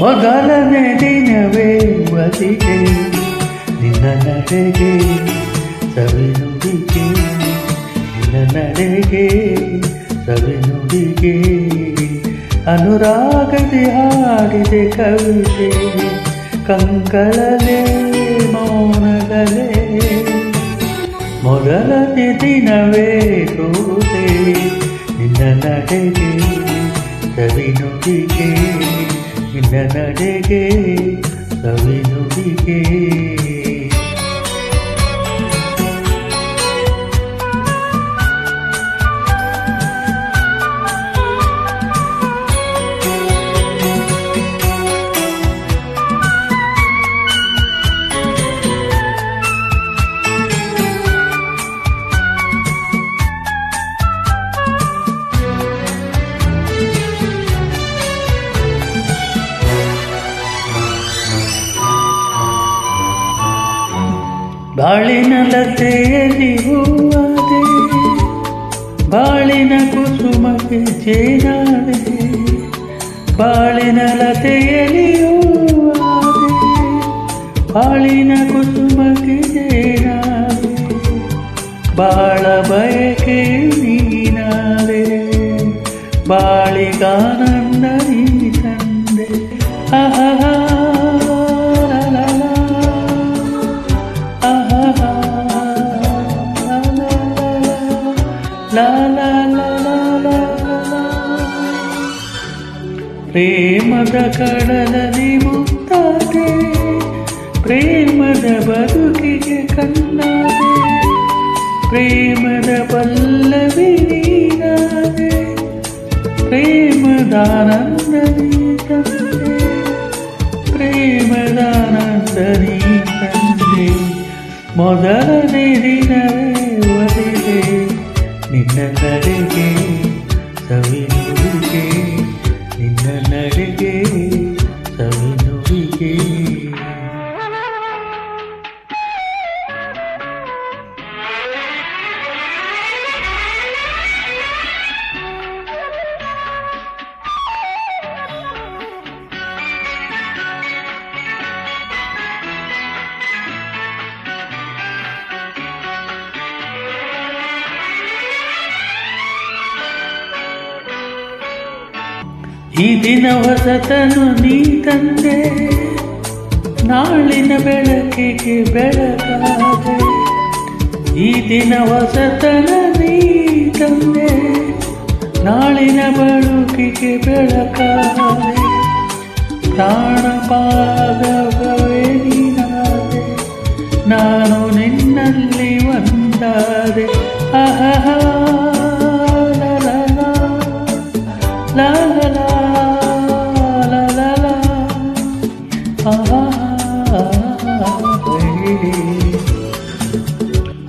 ಮೊದಲನೇ ದಿನವೇ ಒಲಿದೆ ನಿನ್ನ ನಡೆಗೆ ಸವಿನುಡಿಗೆ, ನಿನ್ನ ನಡೆಗೆ ಸವಿನುಡಿಗೆ. ಅನುರಾಗದಿ ಹಾಡಿದೆ ಕವಿತೆ ಕಂಗಳಲೇ ಮೌನಗಳೇ. ಮೊದಲನೇ ದಿನವೇ ಹೋದೆ ನಿನ್ನ ನಡೆಗೆ ಸವಿನುಡಿಗೆ, ನಿನ್ನ ನಡೆಗೆ ಸವಿನುಡಿಗೆ. ಬಾಳಿನ ಲತೆಯಲ್ಲಿ ಹೂವಾದೆ, ಬಾಳಿನ ಕುಸುಮಕ್ಕೆ ಜೇನಾದೆ. ಬಾಳಿನ ಲತೆಯಲ್ಲಿ ಹೂವಾದೆ, ಬಾಳಿನ ಕುಸುಮಕ್ಕೆ ಜೇನಾದೆ. ಬಾಳ ಬಯಕೆ ನೀನಾದೆ, ಬಾಳಿಗಾನಂದ ನೀ ತಂದೆ. ಆಹಾ ಲಾ ಲಾ ಲಾ ಲಾ ಲಾ. ಪ್ರೇಮದ ಕಡಲಲ್ಲಿ ಮುತ್ತಾದೆ, ಪ್ರೇಮದ ಬದುಕಿಗೆ ಕಣ್ಣಾದೆ. ಪ್ರೇಮದ ಪಲ್ಲವಿ ನೀನಾದೆ, ಪ್ರೇಮದಾನಂದ ನೀ ತಂದೆ. ಪ್ರೇಮದಾನಂದ ನೀ ತಂದೆ. ಮೊದಲನೇ ದಿನವೇ ಒಲಿದೆ ನಿನ್ನ ನಡೆಗೆ ಸವಿನುಡಿಗೆ, ನಿನ್ನ ನಡೆಗೆ ಸವಿನುಡಿಗೆ. ಈ ದಿನ ಹೊಸತನು ನೀ ತಂದೆ, ನಾಳಿನ ಬೆಳಕಿಗೆ ಬೆಳಕಾದೆ. ಈ ದಿನ ಹೊಸತನ ನೀ ತಂದೆ, ನಾಳಿನ ಬೆಳಕಿಗೆ ಬೆಳಕಾದೆ. ಪ್ರಾಣ ಪಾದವೇ ನೀನಾದೆ, ನಾನು ನಿನ್ನಲ್ಲಿ ಒಂದಾದೆ. ಆಹಾ ಲಾ ಲಾ ಲಾ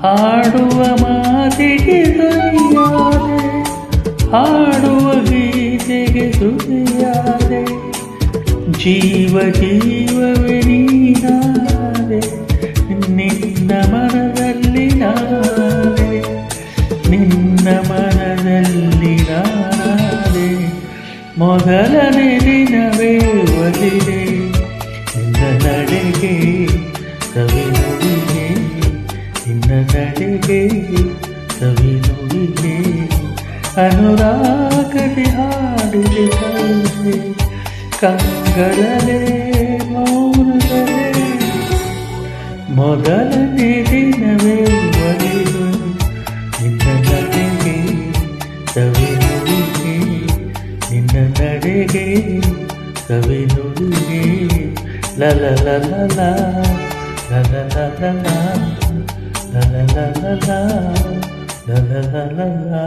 ಹಾಡುವ ಮಾತಿಗೆ ಧ್ವನಿಯಾದೆ, ಹಾಡುವ ಗೀತೆಗೆ ಸುದಿಯಾದೆ. ಜೀವ ಜೀವವೇ ನೀನಾದೆ, ನಿನ್ನ ಮನದಲ್ಲಿ ನಾದೆ, ನಿನ್ನ ಮನದಲ್ಲಿ ನಾದೆ. ಮೊದಲನೇ ದಿನವೇ ಒಲಿದೆ ನಿನ್ನ ನಡೆಗೆ ಸವಿನುಡಿಗೆ, ನಿನ್ನ ನಡೆಗೆ ಸವಿನುಡಿಗೆ. ಅನುರಾಗದಿ ಹಾಡಿದೆ ಕವಿತೆ ಕಂಗಳಲೇ ಮೌನಗಳೇ. ಮೊದಲನೇ ದಿನವೇ ಒಲಿದು ನಿನ್ನ ನಡೆಗೆ ಸವಿನುಡಿಗೆ, ನಿನ್ನ ನಡೆಗೆ ಸವಿನುಡಿಗೆ. ಲ ಲ ಲ ಲ ಲ ಲ ಲ ಲ ಲ ಲ la la la la la la la la la la.